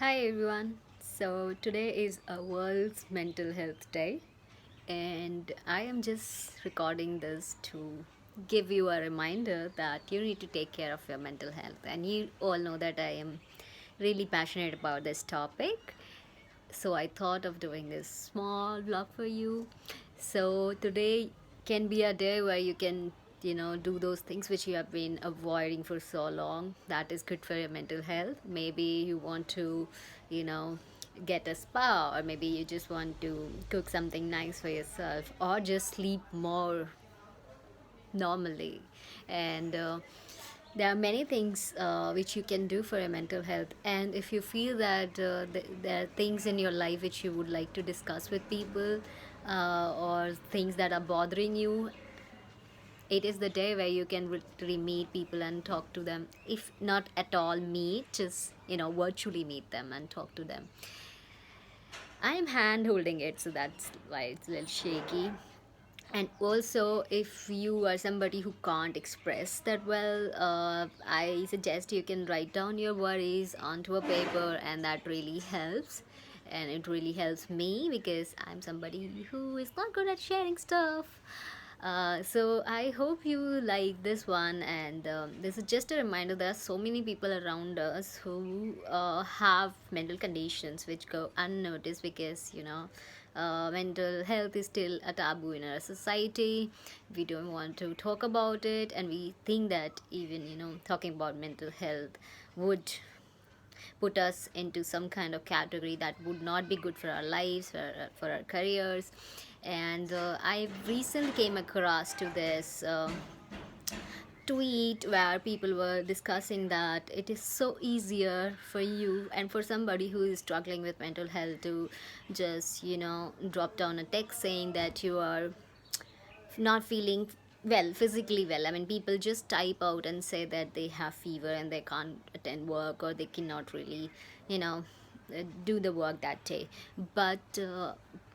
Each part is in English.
Hi everyone. So today is a World's Mental Health Day, and I am just recording this to give you a reminder that you need to take care of your mental health. And you all know that I am really passionate about this topic. So I thought of doing this small vlog for you. So today can be a day where you can do those things which you have been avoiding for so long. That is good for your mental health. Maybe you want to you know get a spa, or maybe you just want to cook something nice for yourself, or just sleep more normally. And there are many things which you can do for your mental health. And if you feel that there are things in your life which you would like to discuss with people, or things that are bothering you, it is the day where you can really meet people and talk to them. If not at all meet, just virtually meet them and talk to them. I am hand holding it, so that's why it's a little shaky. And also, if you are somebody who can't express that well, I suggest you can write down your worries onto a paper, and that really helps. And it really helps me because I'm somebody who is not good at sharing stuff. So I hope you like this one. And this is just a reminder, there are so many people around us who have mental conditions which go unnoticed because mental health is still a taboo in our society. We don't want to talk about it, and we think that even talking about mental health would put us into some kind of category that would not be good for our lives, for our careers. And I recently came across to this tweet where people were discussing that it is so easier for you and for somebody who is struggling with mental health to just drop down a text saying that you are not feeling well, physically well. I mean, people just type out and say that they have fever and they can't attend work, or they cannot really you know do the work that day. But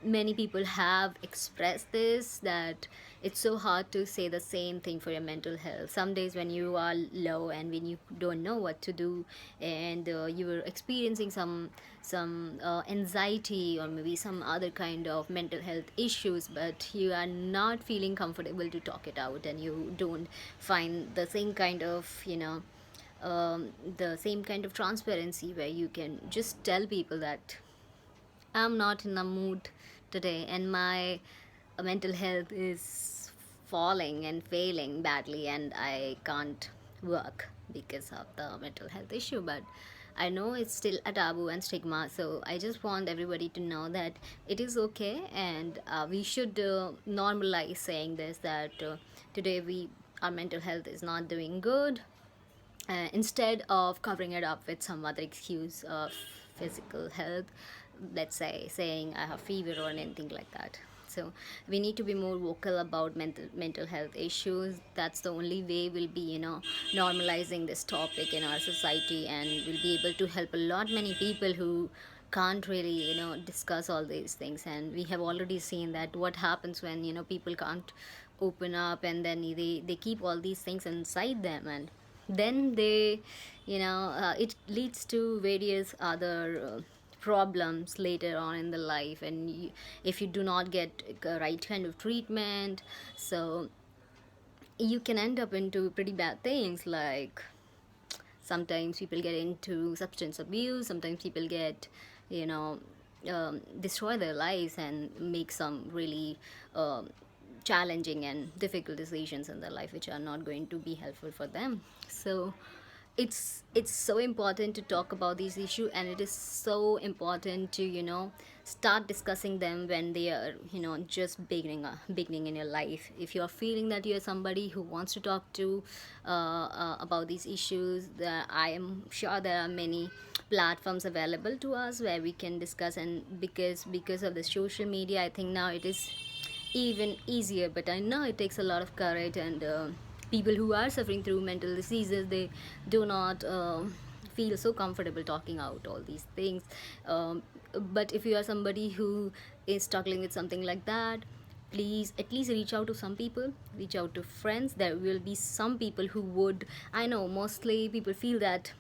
many people have expressed this, that it's so hard to say the same thing for your mental health. Some days when you are low and when you don't know what to do, and you are experiencing some anxiety or maybe some other kind of mental health issues, but you are not feeling comfortable to talk it out, and you don't find the same kind of the same kind of transparency where you can just tell people that I'm not in the mood today, and my mental health is falling and failing badly, and I can't work because of the mental health issue. But I know it's still a taboo and stigma, so I just want everybody to know that it is okay, and we should normalize saying this, that today we our mental health is not doing good, instead of covering it up with some other excuse of physical health, let's say saying I have fever or anything like that. So we need to be more vocal about mental health issues. That's the only way we'll be normalizing this topic in our society, and we'll be able to help a lot many people who can't really discuss all these things. And we have already seen that what happens when people can't open up, and then they keep all these things inside them, and then they it leads to various other problems later on in the life. And if you do not get a right kind of treatment, so you can end up into pretty bad things, like sometimes people get into substance abuse, sometimes people get you know destroy their lives and make some really challenging and difficult decisions in their life which are not going to be helpful for them. So it's so important to talk about these issues, and it is so important to start discussing them when they are just beginning in your life. If you are feeling that you are somebody who wants to talk to about these issues, I am sure there are many platforms available to us where we can discuss. And because of the social media, I think now it is even easier. But I know it takes a lot of courage, and people who are suffering through mental diseases, they do not feel so comfortable talking out all these things. But if you are somebody who is struggling with something like that, please at least reach out to some people, reach out to friends. There will be some people who would, I know mostly people feel that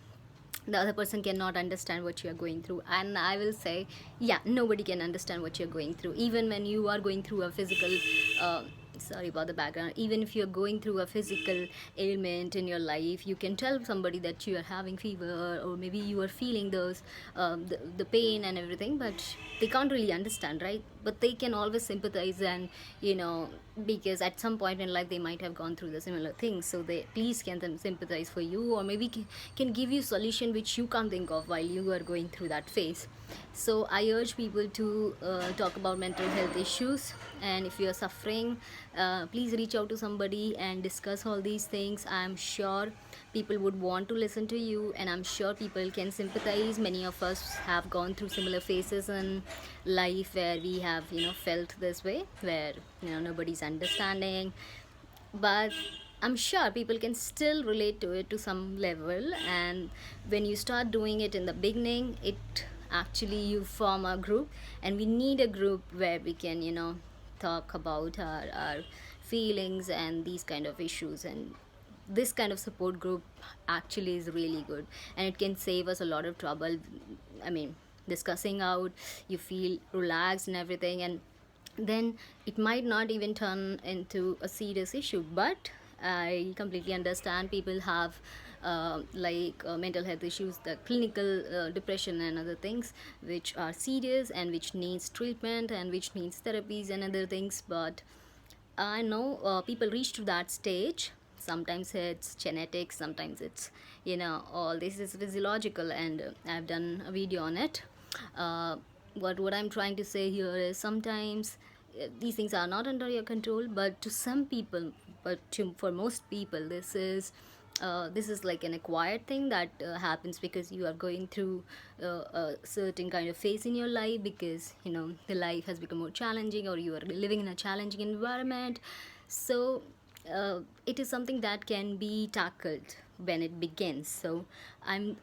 the other person cannot understand what you are going through. And I will say, yeah, nobody can understand what you're going through. Even when you are going through a physical uh, sorry about the background, even if you're going through a physical ailment in your life, you can tell somebody that you are having fever, or maybe you are feeling those the pain and everything, but they can't really understand, right? But they can always sympathize, and because at some point in life they might have gone through the similar things, so they please can them sympathize for you, or maybe can give you solution which you can't think of while you are going through that phase. So I urge people to talk about mental health issues, and if you are suffering, please reach out to somebody and discuss all these things. I'm sure people would want to listen to you, and I'm sure people can sympathize. Many of us have gone through similar phases in life where we have felt this way, where nobody's understanding, but I'm sure people can still relate to it to some level. And when you start doing it in the beginning, it actually you form a group, and we need a group where we can talk about our feelings and these kind of issues. And this kind of support group actually is really good, and it can save us a lot of trouble. I mean, discussing out, you feel relaxed and everything, and then it might not even turn into a serious issue. But I completely understand people have mental health issues, the clinical depression and other things which are serious and which needs treatment and which needs therapies and other things. But I know people reach to that stage. Sometimes it's genetics, sometimes it's all this is physiological, and I've done a video on it. What I'm trying to say here is sometimes these things are not under your control, but to some people, for most people, this is like an acquired thing that happens because you are going through a certain kind of phase in your life, because the life has become more challenging, or you are living in a challenging environment. So it is something that can be tackled when it begins. So I'm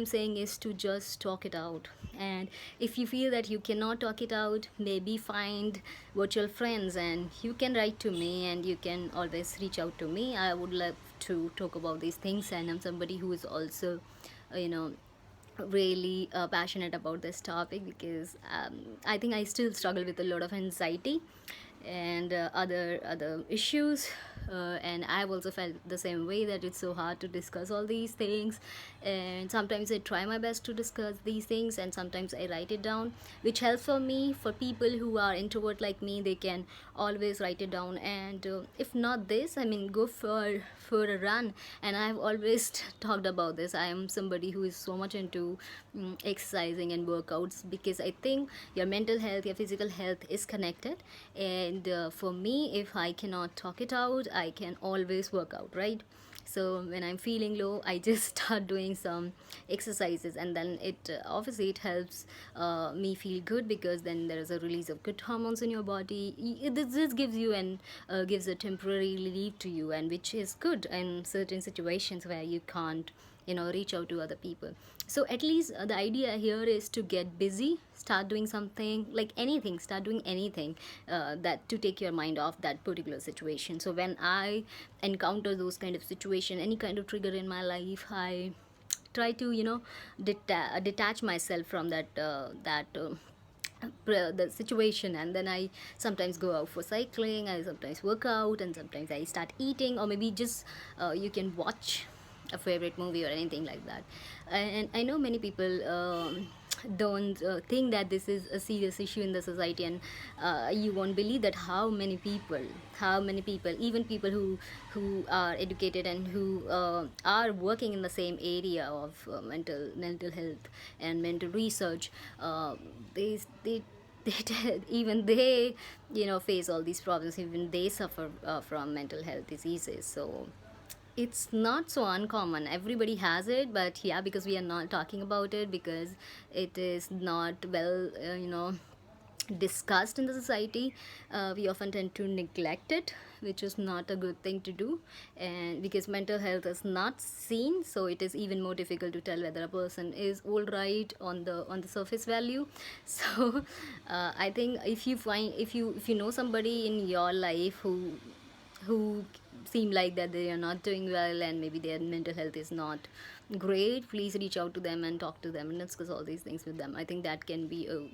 saying is to just talk it out. And if you feel that you cannot talk it out, maybe find virtual friends, and you can write to me, and you can always reach out to me. I would love to talk about these things, and I'm somebody who is also you know really passionate about this topic, because I think I still struggle with a lot of anxiety and other issues, and I've also felt the same way, that it's so hard to discuss all these things. And sometimes I try my best to discuss these things, and sometimes I write it down, which helps for me. For people who are introvert like me, they can always write it down, and if not this, I mean, go for a run. And I've always talked about this. I am somebody who is so much into exercising and workouts, because I think your mental health, your physical health is connected. And for me, if I cannot talk it out, I can always work out, right? So when I'm feeling low, I just start doing some exercises, and then it obviously it helps me feel good, because then there is a release of good hormones in your body. This gives you and gives a temporary relief to you, and which is good in certain situations where you can't reach out to other people. So at least the idea here is to get busy, start doing something, like anything, start doing anything that to take your mind off that particular situation. So when I encounter those kind of situation, any kind of trigger in my life, I try to detach myself from the situation, and then I sometimes go out for cycling, I sometimes work out, and sometimes I start eating, or maybe just you can watch a favorite movie or anything like that. And I know many people don't think that this is a serious issue in the society, and you won't believe that how many people, even people who are educated and who are working in the same area of mental health and mental research, they even they face all these problems, even they suffer from mental health diseases. So it's not so uncommon, everybody has it, but yeah, because we are not talking about it, because it is not well discussed in the society, we often tend to neglect it, which is not a good thing to do. And because mental health is not seen, so it is even more difficult to tell whether a person is all right on the surface value. So I think if you know somebody in your life who seem like that they are not doing well, and maybe their mental health is not great, please reach out to them and talk to them and discuss all these things with them. I think that can be a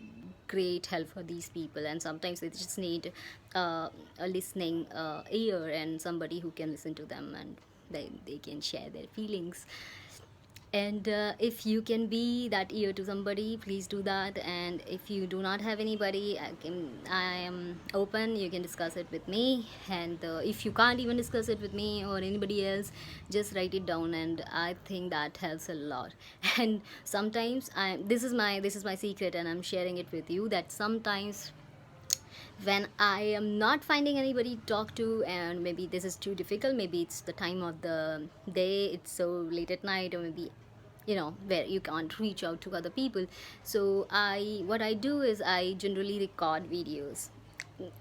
great help for these people, and sometimes they just need a listening ear and somebody who can listen to them, and they can share their feelings. And if you can be that ear to somebody, please do that. And if you do not have anybody, I am open, you can discuss it with me. And if you can't even discuss it with me or anybody else, just write it down, and I think that helps a lot. And sometimes this is my secret, and I'm sharing it with you, that sometimes when I am not finding anybody to talk to, and maybe this is too difficult, maybe it's the time of the day, it's so late at night, or maybe where you can't reach out to other people. So what I do is I generally record videos,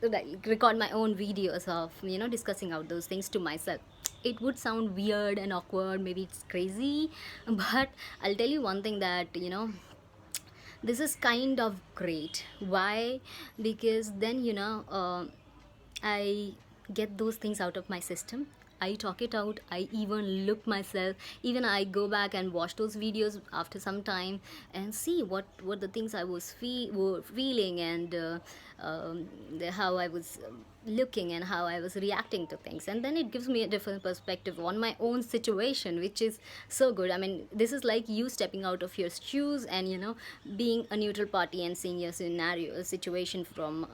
like record my own videos of discussing out those things to myself. It would sound weird and awkward, maybe it's crazy, but I'll tell you one thing, that this is kind of great. Why? Because then I get those things out of my system. I talk it out. I even look myself. Even I go back and watch those videos after some time and see what the things I was were feeling, and how I was looking and how I was reacting to things. And then it gives me a different perspective on my own situation, which is so good. I mean, this is like you stepping out of your shoes and being a neutral party and seeing your situation from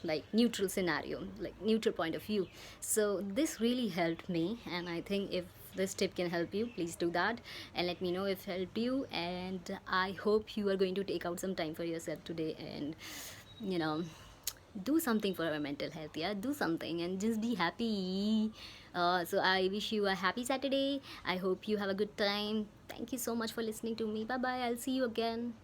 like neutral scenario, like neutral point of view. So this really helped me, and I think if this tip can help you, please do that and let me know if it helped you. And I hope you are going to take out some time for yourself today, and you know do something for our mental health. Yeah, do something and just be happy. So I wish you a happy Saturday. I hope you have a good time. Thank you so much for listening to me. Bye bye, I'll see you again.